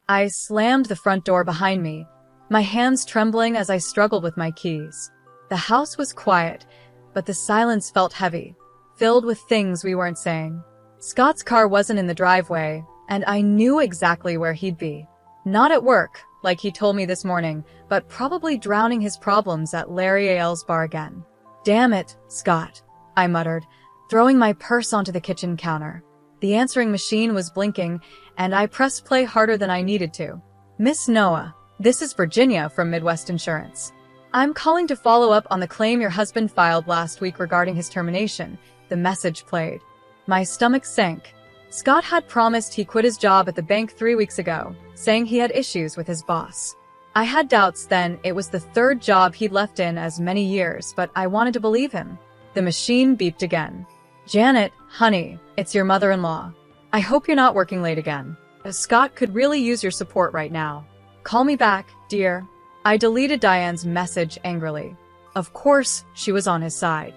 I slammed the front door behind me, my hands trembling as I struggled with my keys. The house was quiet, but the silence felt heavy, filled with things we weren't saying. Scott's car wasn't in the driveway, and I knew exactly where he'd be. Not at work, like he told me this morning, but probably drowning his problems at Larry Ailes' bar again. "Damn it, Scott," I muttered, throwing my purse onto the kitchen counter. The answering machine was blinking, and I pressed play harder than I needed to. "Miss Noah, this is Virginia from Midwest Insurance. I'm calling to follow up on the claim your husband filed last week regarding his termination." The message played. My stomach sank. Scott had promised he quit his job at the bank 3 weeks ago, saying he had issues with his boss. I had doubts then. It was the third job he'd left in as many years, but I wanted to believe him. The machine beeped again. "Janet, honey, it's your mother-in-law. I hope you're not working late again. Scott could really use your support right now. Call me back, dear." I deleted Diane's message angrily. Of course, she was on his side.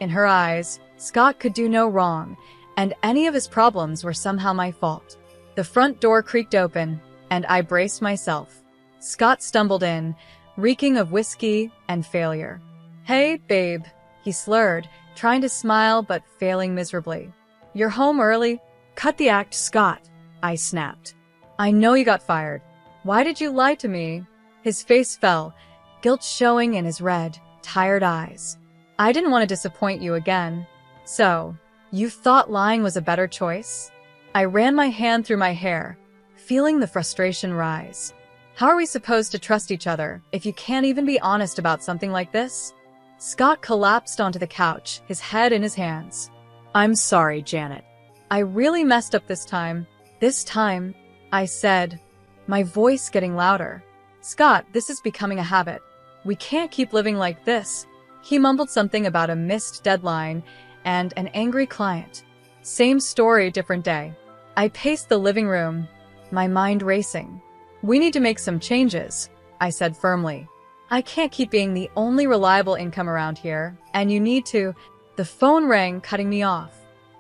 In her eyes, Scott could do no wrong, and any of his problems were somehow my fault. The front door creaked open, and I braced myself. Scott stumbled in, reeking of whiskey and failure. "Hey, babe," he slurred, trying to smile but failing miserably. "You're home early?" "Cut the act, Scott," I snapped. "I know you got fired. Why did you lie to me?" His face fell, guilt showing in his red, tired eyes. "I didn't want to disappoint you again." "So, you thought lying was a better choice?" I ran my hand through my hair, feeling the frustration rise. How are we supposed to trust each other if you can't even be honest about something like this? Scott collapsed onto the couch, his head in his hands. "I'm sorry, Janet. I really messed up this time." "This time," I said, my voice getting louder. "Scott, this is becoming a habit. We can't keep living like this." He mumbled something about a missed deadline and an angry client. Same story, different day. I paced the living room, my mind racing. "We need to make some changes," I said firmly. "I can't keep being the only reliable income around here, and you need to—" The phone rang, cutting me off.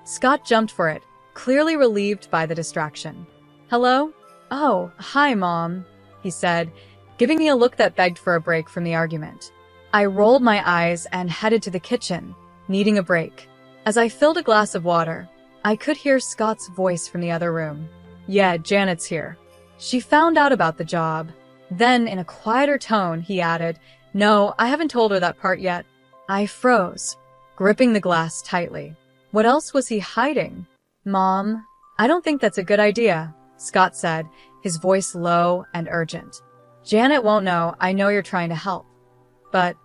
Scott jumped for it, clearly relieved by the distraction. "Hello?" "Oh, hi, Mom," he said, giving me a look that begged for a break from the argument. I rolled my eyes and headed to the kitchen, needing a break. As I filled a glass of water, I could hear Scott's voice from the other room. "Yeah, Janet's here. She found out about the job." Then, in a quieter tone, he added, "No, I haven't told her that part yet." I froze, gripping the glass tightly. What else was he hiding? "Mom, I don't think that's a good idea," Scott said, his voice low and urgent. "Janet won't know. I know you're trying to help." But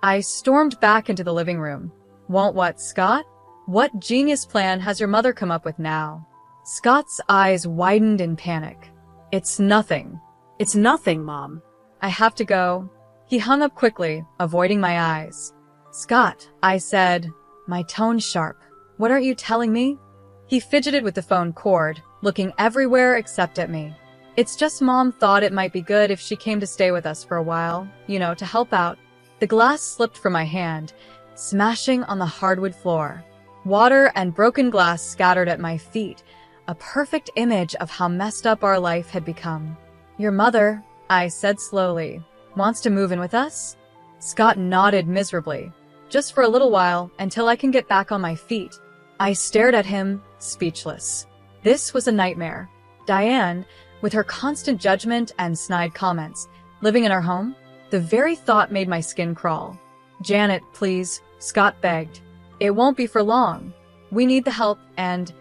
I stormed back into the living room. "Won't what, Scott? What genius plan has your mother come up with now?" Scott's eyes widened in panic. "It's nothing." "It's nothing, Mom." "I have to go." He hung up quickly, avoiding my eyes. "Scott," I said, my tone sharp. "What aren't you telling me?" He fidgeted with the phone cord, looking everywhere except at me. "It's just Mom thought it might be good if she came to stay with us for a while, to help out." The glass slipped from my hand, smashing on the hardwood floor. Water and broken glass scattered at my feet, a perfect image of how messed up our life had become. "Your mother," I said slowly, "wants to move in with us?" Scott nodded miserably. "Just for a little while, until I can get back on my feet." I stared at him, speechless. This was a nightmare. Diane, with her constant judgment and snide comments, living in our home? The very thought made my skin crawl. "Janet, please," Scott begged. "It won't be for long. We need the help, and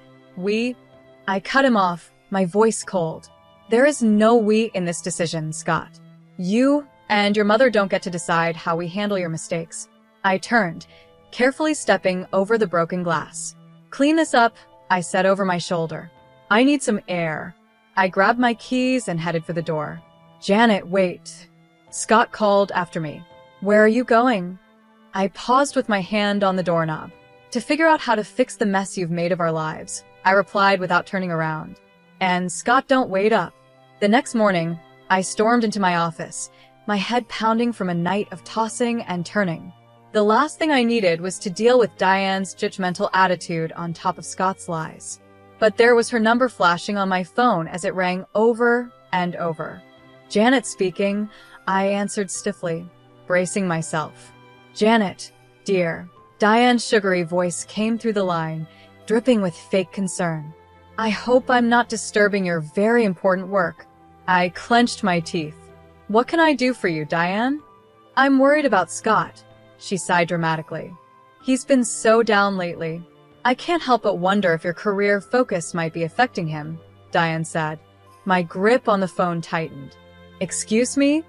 I cut him off, my voice cold. "There is no we in this decision, Scott. You and your mother don't get to decide how we handle your mistakes." I turned, carefully stepping over the broken glass. "Clean this up," I said over my shoulder. "I need some air." I grabbed my keys and headed for the door. "Janet, wait," Scott called after me. "Where are you going?" I paused with my hand on the doorknob. "To figure out how to fix the mess you've made of our lives," I replied without turning around. And Scott, don't wait up. The next morning, I stormed into my office, my head pounding from a night of tossing and turning. The last thing I needed was to deal with Diane's judgmental attitude on top of Scott's lies. But there was her number flashing on my phone as it rang over and over. Janet speaking, I answered stiffly, bracing myself. Janet, dear. Diane's sugary voice came through the line, dripping with fake concern. I hope I'm not disturbing your very important work. I clenched my teeth. What can I do for you, Diane? I'm worried about Scott, she sighed dramatically. He's been so down lately. I can't help but wonder if your career focus might be affecting him, Diane said. My grip on the phone tightened. Excuse me?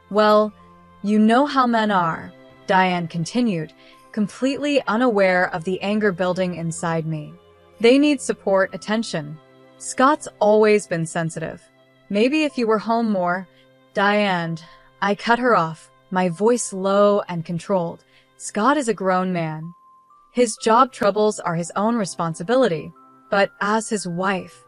Well, you know how men are, Diane continued, completely unaware of the anger building inside me. They need support, attention. Scott's always been sensitive. Maybe if you were home more, Diane. I cut her off, my voice low and controlled. Scott is a grown man. His job troubles are his own responsibility. But as his wife,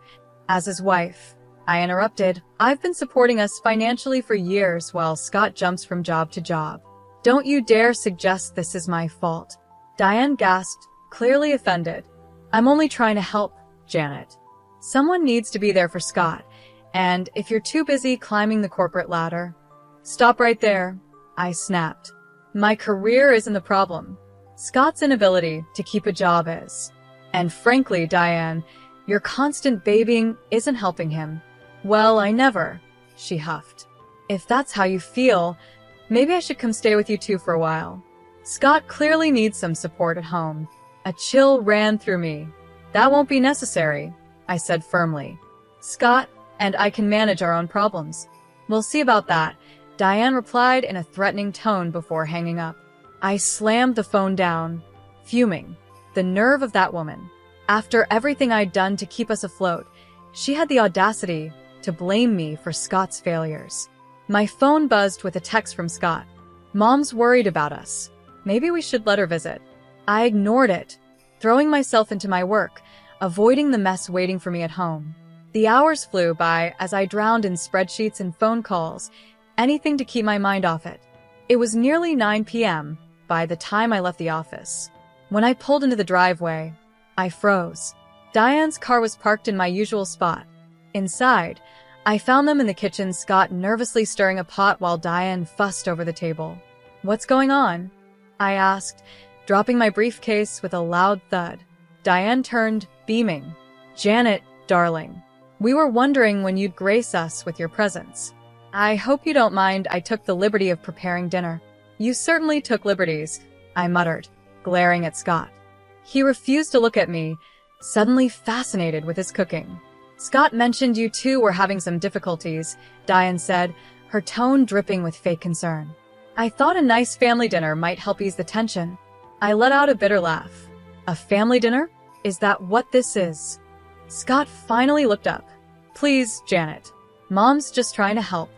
I interrupted, I've been supporting us financially for years while Scott jumps from job to job. Don't you dare suggest this is my fault. Diane gasped, clearly offended. I'm only trying to help, Janet. Someone needs to be there for Scott, and if you're too busy climbing the corporate ladder, stop right there, I snapped. My career isn't the problem. Scott's inability to keep a job is. And frankly, Diane, your constant babying isn't helping him. Well, I never, she huffed. If that's how you feel, maybe I should come stay with you two for a while. Scott clearly needs some support at home. A chill ran through me. That won't be necessary, I said firmly. Scott and I can manage our own problems. We'll see about that, Diane replied in a threatening tone before hanging up. I slammed the phone down, fuming. The nerve of that woman. After everything I'd done to keep us afloat, she had the audacity to blame me for Scott's failures. My phone buzzed with a text from Scott. Mom's worried about us. Maybe we should let her visit. I ignored it, throwing myself into my work, avoiding the mess waiting for me at home. The hours flew by as I drowned in spreadsheets and phone calls, anything to keep my mind off it. It was nearly 9 p.m. by the time I left the office. When I pulled into the driveway, I froze. Diane's car was parked in my usual spot. Inside, I found them in the kitchen, Scott nervously stirring a pot while Diane fussed over the table. What's going on? I asked, dropping my briefcase with a loud thud. Diane turned, beaming. Janet, darling. We were wondering when you'd grace us with your presence. I hope you don't mind I took the liberty of preparing dinner. You certainly took liberties, I muttered, glaring at Scott. He refused to look at me, suddenly fascinated with his cooking. Scott mentioned you two were having some difficulties, Diane said, her tone dripping with fake concern. I thought a nice family dinner might help ease the tension. I let out a bitter laugh. A family dinner? Is that what this is? Scott finally looked up. Please, Janet. Mom's just trying to help.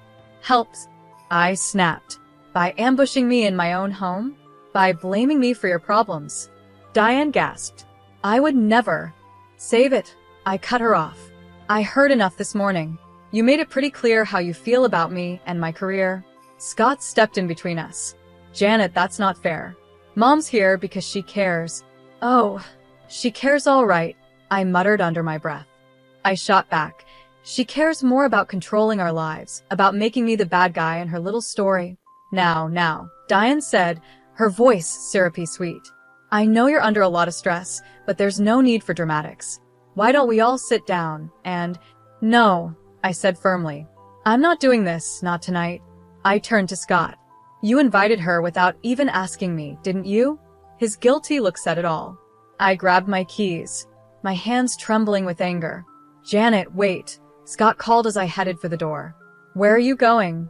Helps? I snapped. By ambushing me in my own home? By blaming me for your problems? Diane gasped. I would never. Save it. I cut her off. I heard enough this morning. You made it pretty clear how you feel about me and my career. Scott stepped in between us. Janet, that's not fair. Mom's here because she cares. Oh, she cares all right, I muttered under my breath. I shot back. She cares more about controlling our lives, about making me the bad guy in her little story. Now, Diane said, her voice syrupy sweet. I know you're under a lot of stress, but there's no need for dramatics. Why don't we all sit down and— No, I said firmly. I'm not doing this, not tonight. I turned to Scott. You invited her without even asking me, didn't you? His guilty look said it all. I grabbed my keys, my hands trembling with anger. Janet, wait, Scott called as I headed for the door. Where are you going?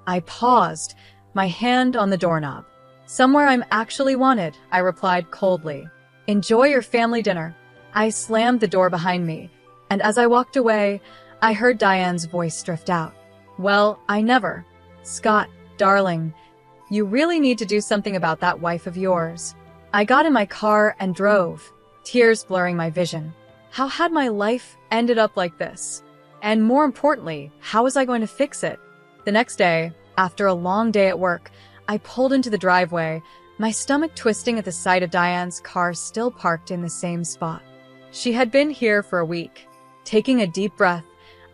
I paused, my hand on the doorknob. Somewhere I'm actually wanted, I replied coldly. Enjoy your family dinner. I slammed the door behind me, and as I walked away, I heard Diane's voice drift out. Well, I never. Scott, darling, you really need to do something about that wife of yours. I got in my car and drove, tears blurring my vision. How had my life ended up like this? And more importantly, how was I going to fix it? The next day, after a long day at work, I pulled into the driveway, my stomach twisting at the sight of Diane's car still parked in the same spot. She had been here for a week. Taking a deep breath,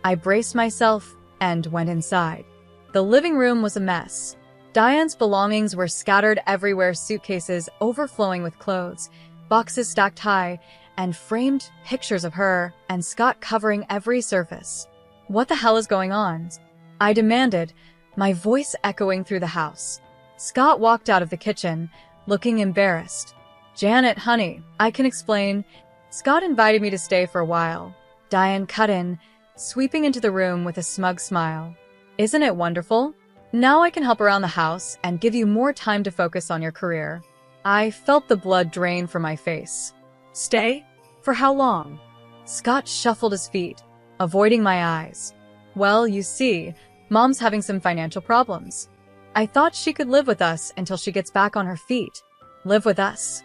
I braced myself, and went inside. The living room was a mess. Diane's belongings were scattered everywhere, suitcases overflowing with clothes, boxes stacked high, and framed pictures of her and Scott covering every surface. "What the hell is going on?" I demanded, my voice echoing through the house. Scott walked out of the kitchen, looking embarrassed. "Janet, honey, I can explain." Scott invited me to stay for a while. Diane cut in, sweeping into the room with a smug smile. "Isn't it wonderful? Now I can help around the house and give you more time to focus on your career." I felt the blood drain from my face. "Stay? For how long?" Scott shuffled his feet, avoiding my eyes. "Well, you see, Mom's having some financial problems. I thought she could live with us until she gets back on her feet." "Live with us?"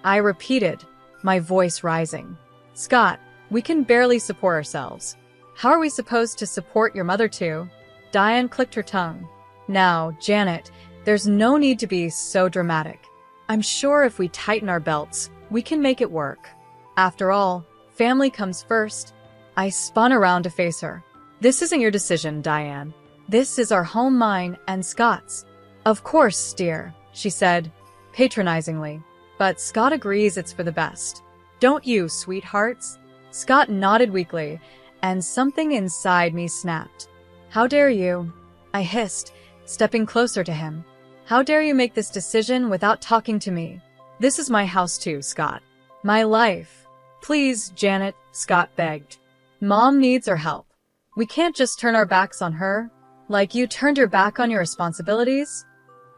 I repeated, my voice rising. "Scott, we can barely support ourselves. How are we supposed to support your mother too?" Diane clicked her tongue. "Now, Janet, there's no need to be so dramatic. I'm sure if we tighten our belts, we can make it work. After all, family comes first." I spun around to face her. "This isn't your decision, Diane. This is our home, mine and Scott's." "Of course, dear," she said, patronizingly. "But Scott agrees it's for the best. Don't you, sweethearts?" Scott nodded weakly, and something inside me snapped. "How dare you?" I hissed, stepping closer to him. "How dare you make this decision without talking to me? This is my house too, Scott. My life." "Please, Janet," Scott begged. "Mom needs our help. We can't just turn our backs on her. Like you turned your back on your responsibilities?"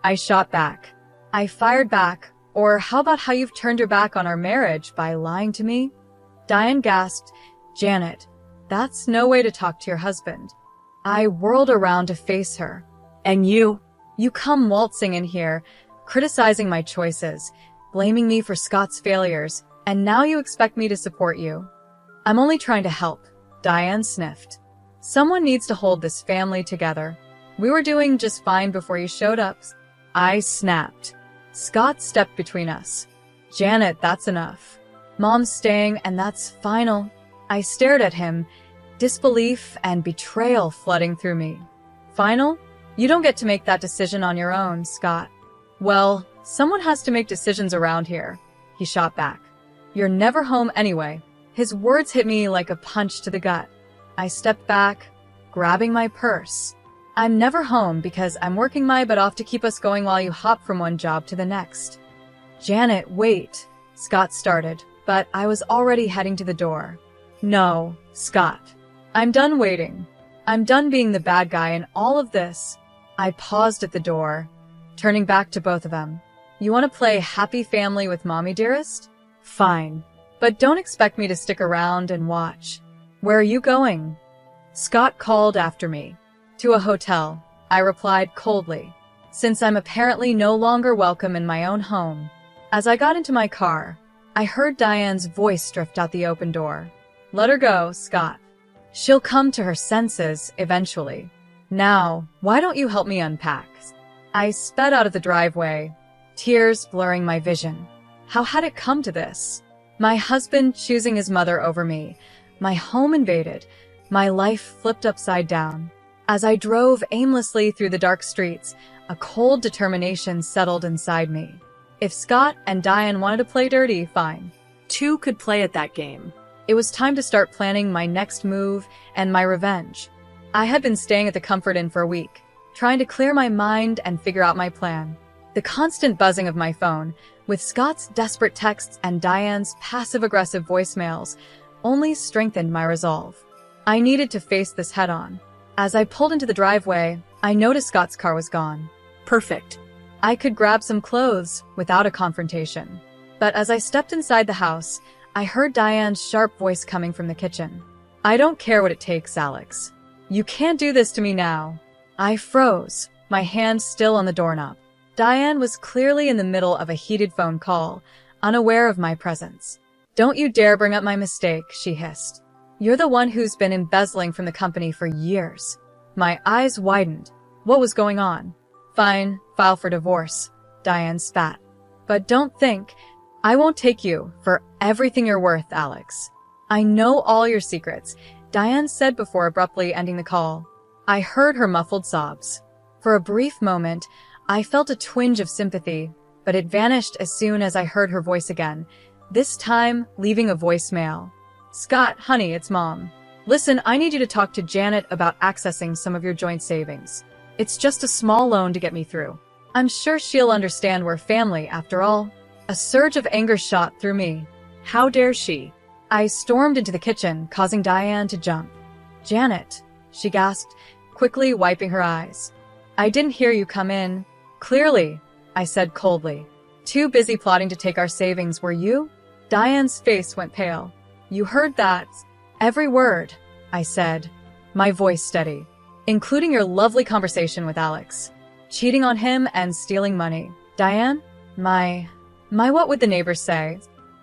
I shot back. I fired back. "Or how about how you've turned your back on our marriage by lying to me?" Diane gasped. "Janet, that's no way to talk to your husband." I whirled around to face her. "And you? You come waltzing in here, criticizing my choices, blaming me for Scott's failures, and now you expect me to support you?" "I'm only trying to help," Diane sniffed. "Someone needs to hold this family together. We were doing just fine before you showed up." I snapped. Scott stepped between us. "Janet, that's enough. Mom's staying, and that's final." I stared at him, disbelief and betrayal flooding through me. "Final? You don't get to make that decision on your own, Scott." "Well, someone has to make decisions around here," he shot back. "You're never home anyway." His words hit me like a punch to the gut. I stepped back, grabbing my purse. "I'm never home because I'm working my butt off to keep us going while you hop from one job to the next." "Janet, wait," Scott started, but I was already heading to the door. "No, Scott. I'm done waiting. I'm done being the bad guy in all of this." I paused at the door, turning back to both of them. "You want to play happy family with Mommy, dearest? Fine. But don't expect me to stick around and watch." "Where are you going?" Scott called after me. "To a hotel," I replied coldly, since I'm apparently no longer welcome in my own home. As I got into my car, I heard Diane's voice drift out the open door. "Let her go, Scott. She'll come to her senses eventually. Now, why don't you help me unpack?" I sped out of the driveway, tears blurring my vision. How had it come to this? My husband choosing his mother over me, my home invaded, my life flipped upside down. As I drove aimlessly through the dark streets, a cold determination settled inside me. If Scott and Diane wanted to play dirty, fine. Two could play at that game. It was time to start planning my next move and my revenge. I had been staying at the Comfort Inn for a week, trying to clear my mind and figure out my plan. The constant buzzing of my phone, with Scott's desperate texts and Diane's passive-aggressive voicemails, only strengthened my resolve. I needed to face this head-on. As I pulled into the driveway, I noticed Scott's car was gone. Perfect. I could grab some clothes without a confrontation. But as I stepped inside the house, I heard Diane's sharp voice coming from the kitchen. "I don't care what it takes, Alex. You can't do this to me now." I froze, my hand still on the doorknob. Diane was clearly in the middle of a heated phone call, unaware of my presence. "Don't you dare bring up my mistake," she hissed. "You're the one who's been embezzling from the company for years." My eyes widened. What was going on? "Fine, file for divorce," Diane spat. "But don't think, I won't take you for everything you're worth, Alex. I know all your secrets," Diane said before abruptly ending the call. I heard her muffled sobs. For a brief moment, I felt a twinge of sympathy, but it vanished as soon as I heard her voice again, this time leaving a voicemail. Scott, honey, it's Mom. Listen, I need you to talk to Janet about accessing some of your joint savings. It's just a small loan to get me through. I'm sure she'll understand we're family, after all. A surge of anger shot through me. How dare she? I stormed into the kitchen, causing Diane to jump. Janet, she gasped, quickly wiping her eyes. I didn't hear you come in. Clearly, I said coldly. Too busy plotting to take our savings, were you? Diane's face went pale. You heard that? Every word, I said, my voice steady. Including your lovely conversation with Alex. Cheating on him and stealing money. Diane? My what would the neighbors say?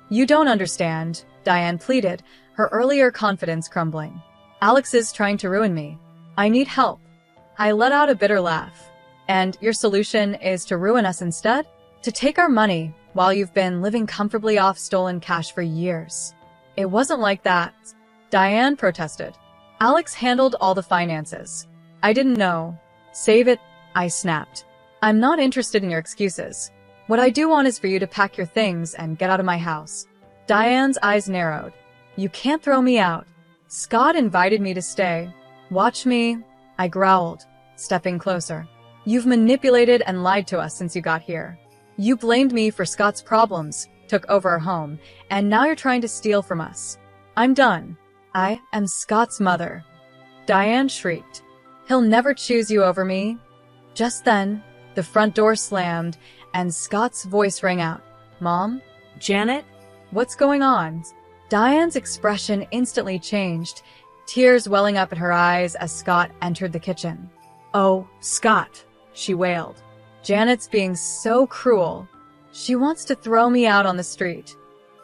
You don't understand, Diane pleaded, her earlier confidence crumbling. Alex is trying to ruin me. I need help. I let out a bitter laugh. And your solution is to ruin us instead? To take our money while you've been living comfortably off stolen cash for years. It wasn't like that, Diane protested. Alex handled all the finances. I didn't know. Save it, I snapped. I'm not interested in your excuses. What I do want is for you to pack your things and get out of my house. Diane's eyes narrowed. You can't throw me out. Scott invited me to stay. Watch me, I growled, stepping closer. You've manipulated and lied to us since you got here. You blamed me for Scott's problems, took over our home, and now you're trying to steal from us. I'm done. I am Scott's mother. Diane shrieked. He'll never choose you over me. Just then, the front door slammed, and Scott's voice rang out. Mom? Janet? What's going on? Diane's expression instantly changed, tears welling up at her eyes as Scott entered the kitchen. Oh, Scott, she wailed. Janet's being so cruel. She wants to throw me out on the street.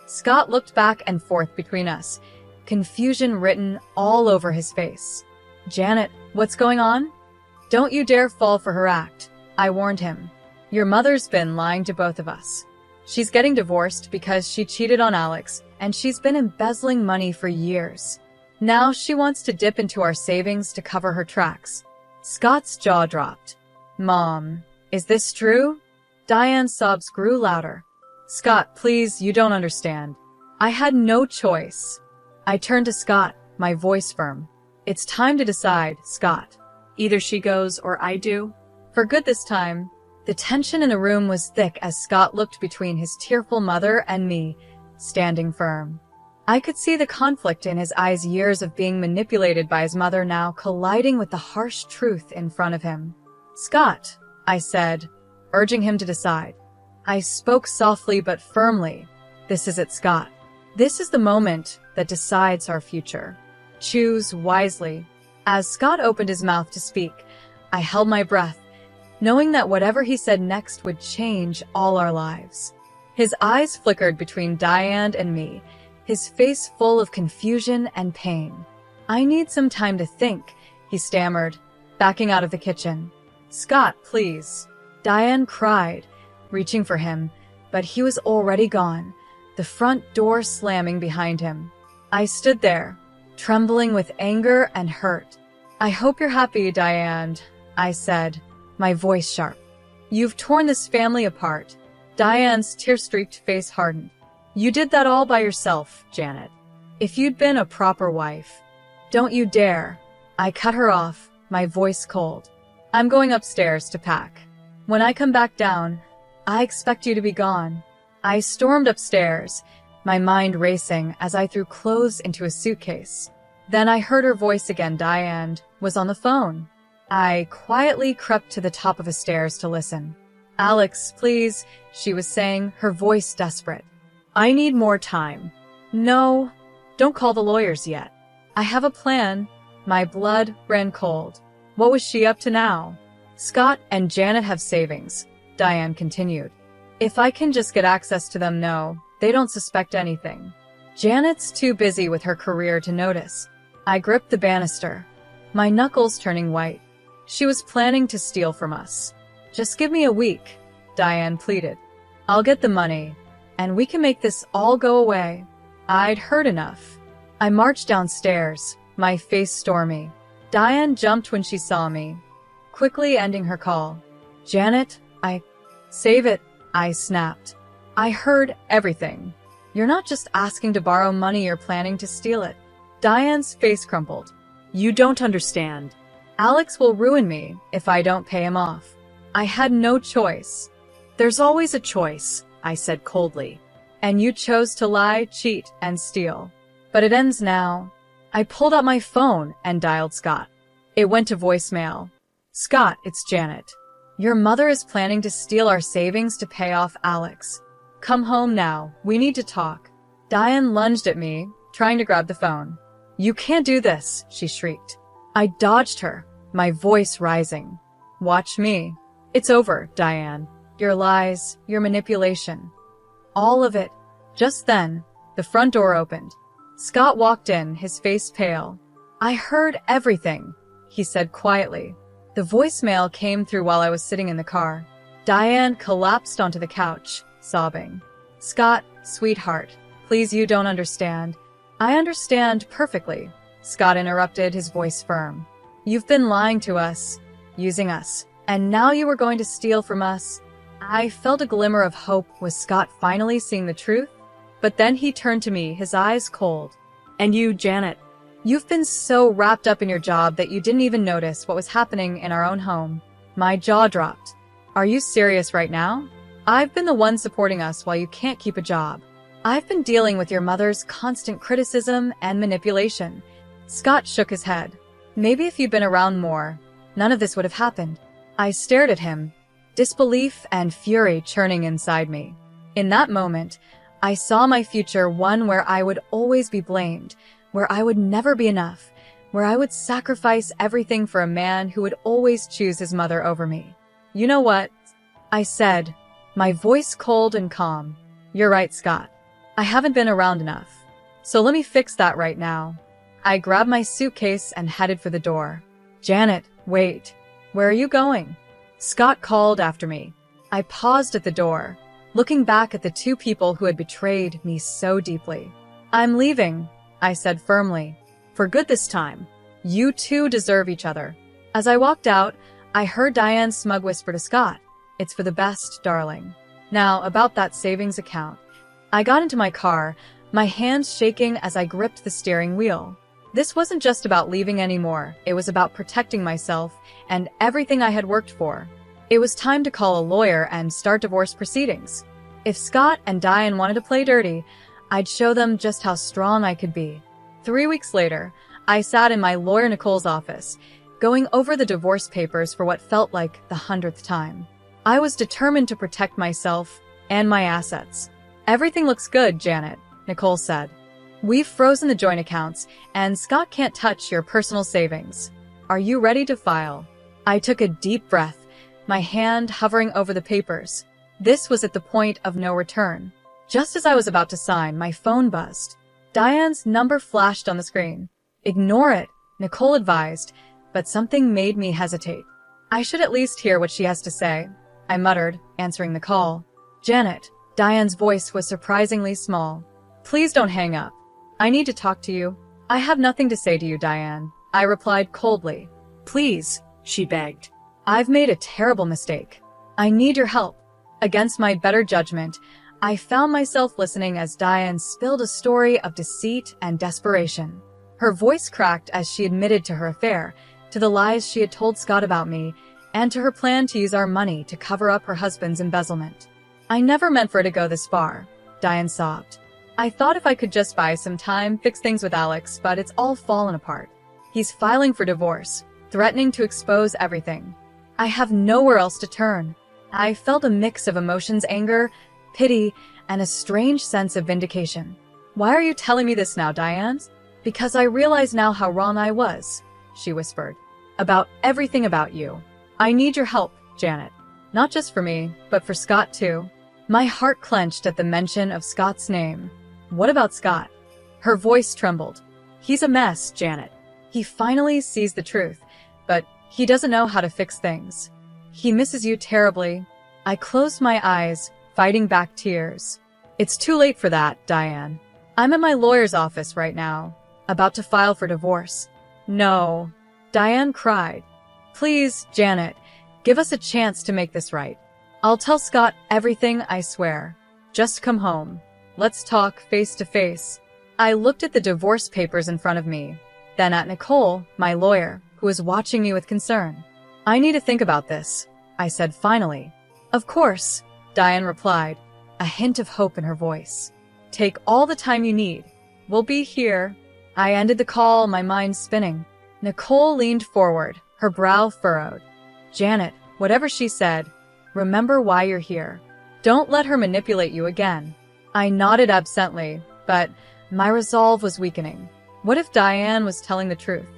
Scott looked back and forth between us, confusion written all over his face. Janet, what's going on? Don't you dare fall for her act, I warned him. Your mother's been lying to both of us. She's getting divorced because she cheated on Alex, and she's been embezzling money for years. Now she wants to dip into our savings to cover her tracks. Scott's jaw dropped. Mom, is this true? Diane's sobs grew louder. Scott, please, you don't understand. I had no choice. I turned to Scott, my voice firm. It's time to decide, Scott. Either she goes or I do. For good this time. The tension in the room was thick as Scott looked between his tearful mother and me, standing firm. I could see the conflict in his eyes, years of being manipulated by his mother now colliding with the harsh truth in front of him. Scott, I said, urging him to decide. I spoke softly but firmly. This is it, Scott. This is the moment that decides our future. Choose wisely. As Scott opened his mouth to speak, I held my breath, knowing that whatever he said next would change all our lives. His eyes flickered between Diane and me, his face full of confusion and pain. I need some time to think, he stammered, backing out of the kitchen. Scott, please. Diane cried, reaching for him, but he was already gone, the front door slamming behind him. I stood there, trembling with anger and hurt. I hope you're happy, Diane, I said, my voice sharp. You've torn this family apart. Diane's tear-streaked face hardened. You did that all by yourself, Janet. If you'd been a proper wife. Don't you dare. I cut her off, my voice cold. I'm going upstairs to pack. When I come back down, I expect you to be gone. I stormed upstairs, my mind racing as I threw clothes into a suitcase. Then I heard her voice again. Diane was on the phone. I quietly crept to the top of the stairs to listen. Alex, please, she was saying, her voice desperate. I need more time. No, don't call the lawyers yet. I have a plan. My blood ran cold. What was she up to now? Scott and Janet have savings, Diane continued. If I can just get access to them, no, they don't suspect anything. Janet's too busy with her career to notice. I gripped the banister, my knuckles turning white. She was planning to steal from us. Just give me a week, Diane pleaded. I'll get the money, and we can make this all go away. I'd heard enough. I marched downstairs, my face stormy. Diane jumped when she saw me, quickly ending her call. Janet, Save it, I snapped. I heard everything. You're not just asking to borrow money, you're planning to steal it. Diane's face crumpled. You don't understand. Alex will ruin me if I don't pay him off. I had no choice. There's always a choice, I said coldly. And you chose to lie, cheat, and steal. But it ends now. I pulled out my phone and dialed Scott. It went to voicemail. Scott, it's Janet. Your mother is planning to steal our savings to pay off Alex. Come home now, we need to talk. Diane lunged at me, trying to grab the phone. You can't do this, she shrieked. I dodged her, my voice rising. Watch me. It's over, Diane. Your lies, your manipulation. All of it. Just then, the front door opened. Scott walked in, his face pale. I heard everything, he said quietly. The voicemail came through while I was sitting in the car. Diane collapsed onto the couch, sobbing. Scott, sweetheart, please, you don't understand. I understand perfectly, Scott interrupted, his voice firm. You've been lying to us, using us, and now you are going to steal from us. I felt a glimmer of hope. Was Scott finally seeing the truth? But then he turned to me, his eyes cold. And you, Janet, you've been so wrapped up in your job that you didn't even notice what was happening in our own home. My jaw dropped. Are you serious right now? I've been the one supporting us while you can't keep a job. I've been dealing with your mother's constant criticism and manipulation. Scott shook his head. Maybe if you'd been around more, none of this would have happened. I stared at him, disbelief and fury churning inside me. In that moment, I saw my future, one where I would always be blamed, where I would never be enough, where I would sacrifice everything for a man who would always choose his mother over me. You know what? I said, my voice cold and calm. You're right, Scott. I haven't been around enough. So let me fix that right now. I grabbed my suitcase and headed for the door. Janet, wait. Where are you going? Scott called after me. I paused at the door, looking back at the two people who had betrayed me so deeply. I'm leaving, I said firmly. For good this time. You two deserve each other. As I walked out, I heard Diane's smug whisper to Scott. It's for the best, darling. Now, about that savings account. I got into my car, my hands shaking as I gripped the steering wheel. This wasn't just about leaving anymore. It was about protecting myself and everything I had worked for. It was time to call a lawyer and start divorce proceedings. If Scott and Diane wanted to play dirty, I'd show them just how strong I could be. 3 weeks later, I sat in my lawyer Nicole's office, going over the divorce papers for what felt like the 100th time. I was determined to protect myself and my assets. Everything looks good, Janet, Nicole said. We've frozen the joint accounts, and Scott can't touch your personal savings. Are you ready to file? I took a deep breath, my hand hovering over the papers. This was at the point of no return. Just as I was about to sign, my phone buzzed. Diane's number flashed on the screen. Ignore it, Nicole advised, but something made me hesitate. I should at least hear what she has to say, I muttered, answering the call. Janet, Diane's voice was surprisingly small. Please don't hang up. I need to talk to you. I have nothing to say to you, Diane, I replied coldly. Please, she begged. I've made a terrible mistake. I need your help. Against my better judgment, I found myself listening as Diane spilled a story of deceit and desperation. Her voice cracked as she admitted to her affair, to the lies she had told Scott about me, and to her plan to use our money to cover up her husband's embezzlement. I never meant for it to go this far, Diane sobbed. I thought if I could just buy some time, fix things with Alex, but it's all fallen apart. He's filing for divorce, threatening to expose everything. I have nowhere else to turn. I felt a mix of emotions, anger, pity, and a strange sense of vindication. Why are you telling me this now, Diane? Because I realize now how wrong I was, she whispered. About everything about you. I need your help, Janet. Not just for me, but for Scott too. My heart clenched at the mention of Scott's name. What about Scott? Her voice trembled. He's a mess, Janet. He finally sees the truth, but he doesn't know how to fix things. He misses you terribly. I closed my eyes, fighting back tears. It's too late for that, Diane. I'm at my lawyer's office right now, about to file for divorce. No. Diane cried. Please, Janet, give us a chance to make this right. I'll tell Scott everything, I swear. Just come home. Let's talk face to face. I looked at the divorce papers in front of me, then at Nicole, my lawyer, who was watching me with concern. I need to think about this, I said finally. Of course, Diane replied, a hint of hope in her voice. Take all the time you need. We'll be here. I ended the call, my mind spinning. Nicole leaned forward, her brow furrowed. Janet, whatever she said, remember why you're here. Don't let her manipulate you again. I nodded absently, but my resolve was weakening. What if Diane was telling the truth?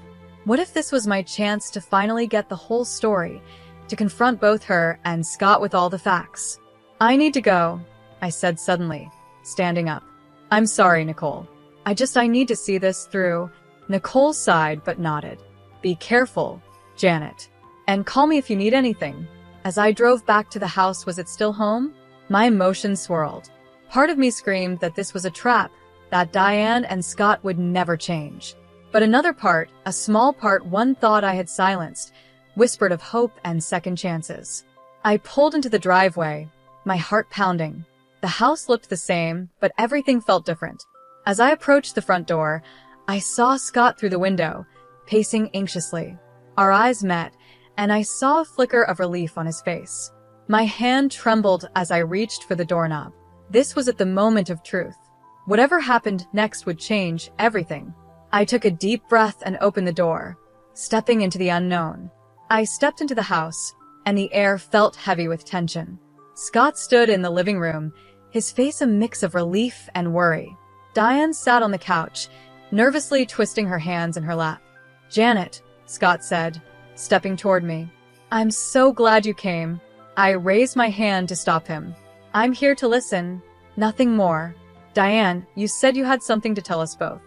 What if this was my chance to finally get the whole story, to confront both her and Scott with all the facts? I need to go, I said suddenly, standing up. I'm sorry, Nicole. I need to see this through. Nicole sighed but nodded. Be careful, Janet. And call me if you need anything. As I drove back to the house, was it still home? My emotions swirled. Part of me screamed that this was a trap, that Diane and Scott would never change. But another part, a small part, one thought I had silenced, whispered of hope and second chances. I pulled into the driveway, my heart pounding. The house looked the same, but everything felt different. As I approached the front door, I saw Scott through the window, pacing anxiously. Our eyes met, and I saw a flicker of relief on his face. My hand trembled as I reached for the doorknob. This was at the moment of truth. Whatever happened next would change everything. I took a deep breath and opened the door, stepping into the unknown. I stepped into the house, and the air felt heavy with tension. Scott stood in the living room, his face a mix of relief and worry. Diane sat on the couch, nervously twisting her hands in her lap. Janet, Scott said, stepping toward me. I'm so glad you came. I raised my hand to stop him. I'm here to listen, nothing more. Diane, you said you had something to tell us both.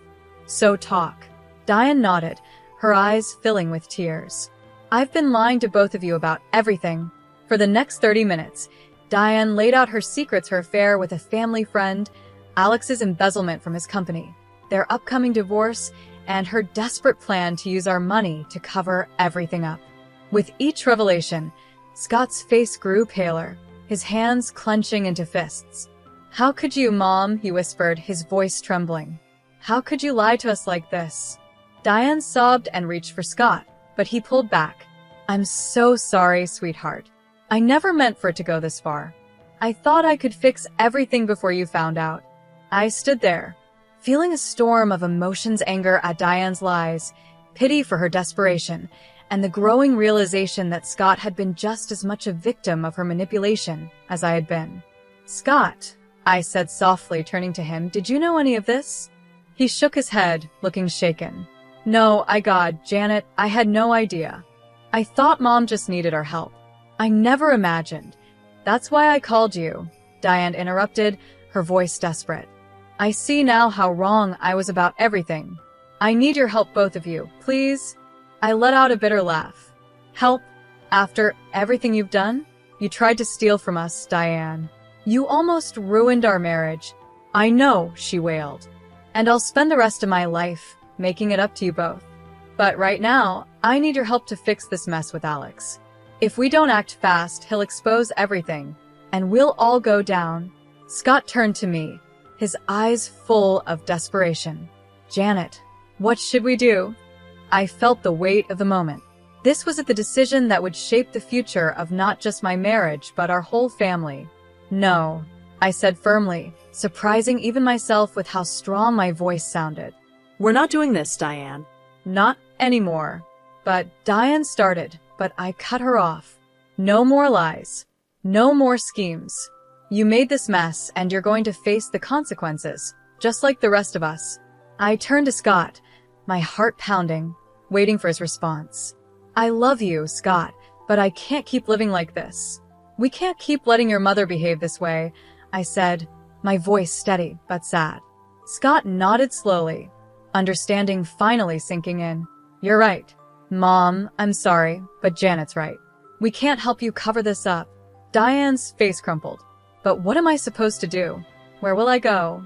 So talk. Diane nodded, her eyes filling with tears. I've been lying to both of you about everything. For the next 30 minutes, Diane laid out her secrets, her affair with a family friend, Alex's embezzlement from his company, their upcoming divorce, and her desperate plan to use our money to cover everything up. With each revelation, Scott's face grew paler, his hands clenching into fists. How could you, Mom? He whispered, his voice trembling. How could you lie to us like this? Diane sobbed and reached for Scott, but he pulled back. I'm so sorry, sweetheart. I never meant for it to go this far. I thought I could fix everything before you found out. I stood there, feeling a storm of emotions, anger at Diane's lies, pity for her desperation, and the growing realization that Scott had been just as much a victim of her manipulation as I had been. Scott, I said softly, turning to him, did you know any of this? He shook his head, looking shaken. No, Janet, I had no idea. I thought Mom just needed our help. I never imagined. That's why I called you, Diane interrupted, her voice desperate. I see now how wrong I was about everything. I need your help, both of you, please. I let out a bitter laugh. Help? After everything you've done? You tried to steal from us, Diane. You almost ruined our marriage. I know, she wailed. And I'll spend the rest of my life making it up to you both. But right now, I need your help to fix this mess with Alex. If we don't act fast, he'll expose everything, and we'll all go down. Scott turned to me, his eyes full of desperation. Janet, what should we do? I felt the weight of the moment. This was the decision that would shape the future of not just my marriage, but our whole family. No, I said firmly, surprising even myself with how strong my voice sounded. We're not doing this, Diane. Not anymore. But Diane started, but I cut her off. No more lies. No more schemes. You made this mess, and you're going to face the consequences, just like the rest of us. I turned to Scott, my heart pounding, waiting for his response. I love you, Scott, but I can't keep living like this. We can't keep letting your mother behave this way, I said, my voice steady but sad. Scott nodded slowly, understanding finally sinking in. You're right. Mom, I'm sorry, but Janet's right. We can't help you cover this up. Diane's face crumpled. But what am I supposed to do? Where will I go?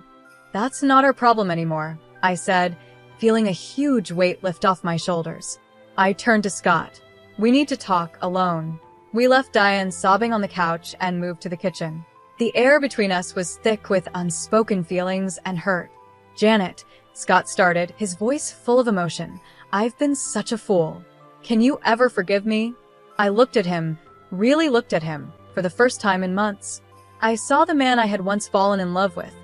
That's not our problem anymore, I said, feeling a huge weight lift off my shoulders. I turned to Scott. We need to talk alone. We left Diane sobbing on the couch and moved to the kitchen. The air between us was thick with unspoken feelings and hurt. Janet, Scott started, his voice full of emotion. I've been such a fool. Can you ever forgive me? I looked at him, really looked at him, for the first time in months. I saw the man I had once fallen in love with,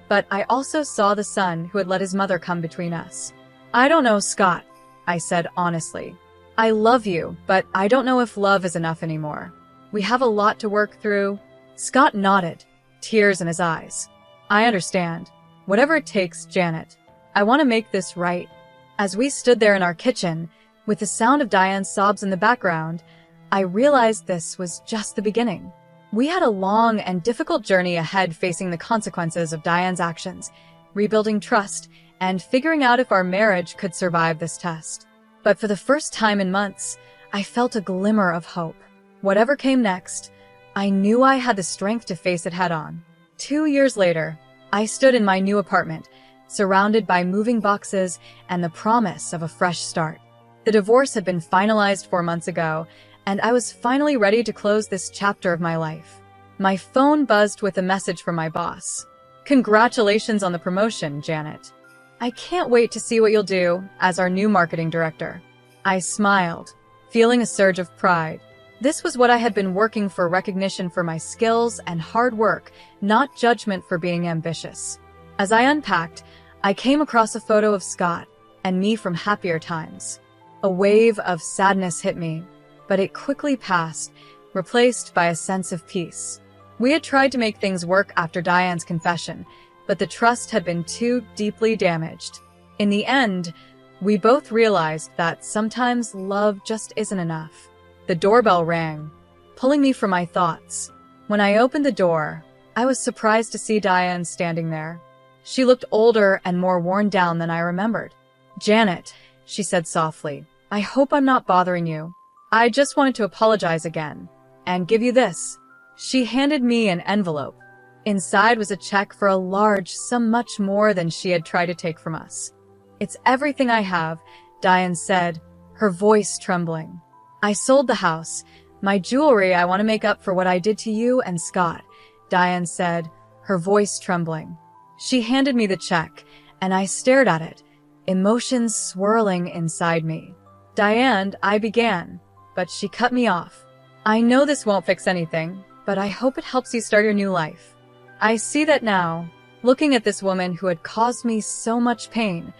but I also saw the son who had let his mother come between us. I don't know, Scott, I said honestly. I love you, but I don't know if love is enough anymore. We have a lot to work through. Scott nodded, tears in his eyes. I understand. Whatever it takes, Janet. I want to make this right. As we stood there in our kitchen, with the sound of Diane's sobs in the background, I realized this was just the beginning. We had a long and difficult journey ahead facing the consequences of Diane's actions, rebuilding trust, and figuring out if our marriage could survive this test. But for the first time in months, I felt a glimmer of hope. Whatever came next, I knew I had the strength to face it head-on. 2 years later, I stood in my new apartment, surrounded by moving boxes and the promise of a fresh start. The divorce had been finalized 4 months ago, and I was finally ready to close this chapter of my life. My phone buzzed with a message from my boss. Congratulations on the promotion, Janet. I can't wait to see what you'll do as our new marketing director. I smiled, feeling a surge of pride. This was what I had been working for, recognition for my skills and hard work, not judgment for being ambitious. As I unpacked, I came across a photo of Scott and me from happier times. A wave of sadness hit me, but it quickly passed, replaced by a sense of peace. We had tried to make things work after Diane's confession, but the trust had been too deeply damaged. In the end, we both realized that sometimes love just isn't enough. The doorbell rang, pulling me from my thoughts. When I opened the door, I was surprised to see Diane standing there. She looked older and more worn down than I remembered. Janet, she said softly, I hope I'm not bothering you. I just wanted to apologize again and give you this. She handed me an envelope. Inside was a check for a large sum, much more than she had tried to take from us. It's everything I have, Diane said, her voice trembling. I sold the house, my jewelry. I want to make up for what I did to you and Scott, Diane said, her voice trembling. She handed me the check, and I stared at it, emotions swirling inside me. Diane, I began, but she cut me off. I know this won't fix anything, but I hope it helps you start your new life. I see that now. Looking at this woman who had caused me so much pain,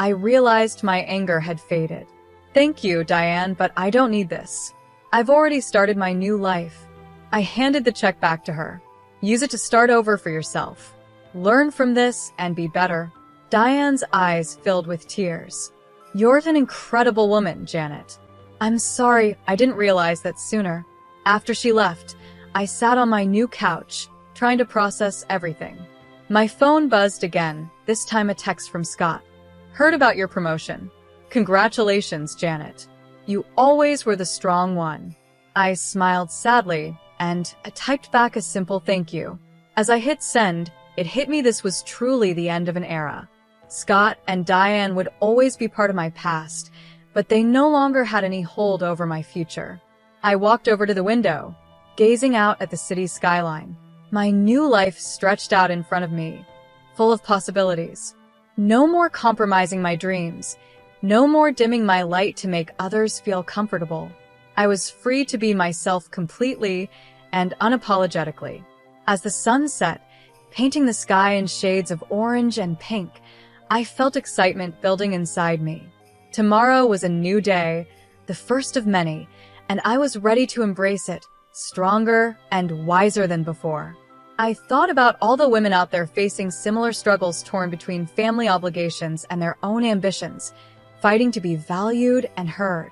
I realized my anger had faded. Thank you, Diane, but I don't need this. I've already started my new life. I handed the check back to her. Use it to start over for yourself. Learn from this and be better. Diane's eyes filled with tears. You're an incredible woman, Janet. I'm sorry I didn't realize that sooner. After she left, I sat on my new couch, trying to process everything. My phone buzzed again, this time a text from Scott. Heard about your promotion. Congratulations, Janet. You always were the strong one. I smiled sadly, and I typed back a simple thank you. As I hit send, it hit me this was truly the end of an era. Scott and Diane would always be part of my past, but they no longer had any hold over my future. I walked over to the window, gazing out at the city skyline. My new life stretched out in front of me, full of possibilities. No more compromising my dreams. No more dimming my light to make others feel comfortable. I was free to be myself completely and unapologetically. As the sun set, painting the sky in shades of orange and pink, I felt excitement building inside me. Tomorrow was a new day, the first of many, and I was ready to embrace it, stronger and wiser than before. I thought about all the women out there facing similar struggles, torn between family obligations and their own ambitions, fighting to be valued and heard.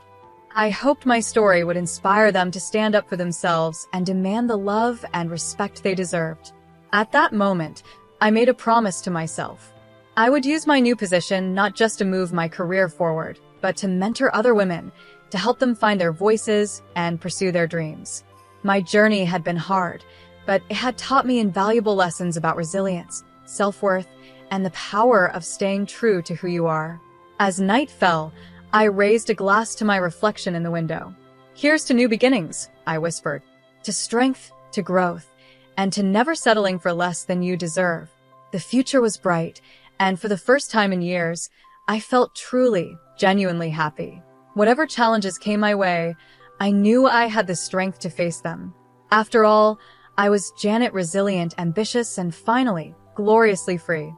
I hoped my story would inspire them to stand up for themselves and demand the love and respect they deserved. At that moment, I made a promise to myself. I would use my new position not just to move my career forward, but to mentor other women, to help them find their voices and pursue their dreams. My journey had been hard, but it had taught me invaluable lessons about resilience, self-worth, and the power of staying true to who you are. As night fell, I raised a glass to my reflection in the window. Here's to new beginnings, I whispered. To strength, to growth, and to never settling for less than you deserve. The future was bright, and for the first time in years, I felt truly, genuinely happy. Whatever challenges came my way, I knew I had the strength to face them. After all, I was Janet, resilient, ambitious, and finally, gloriously free.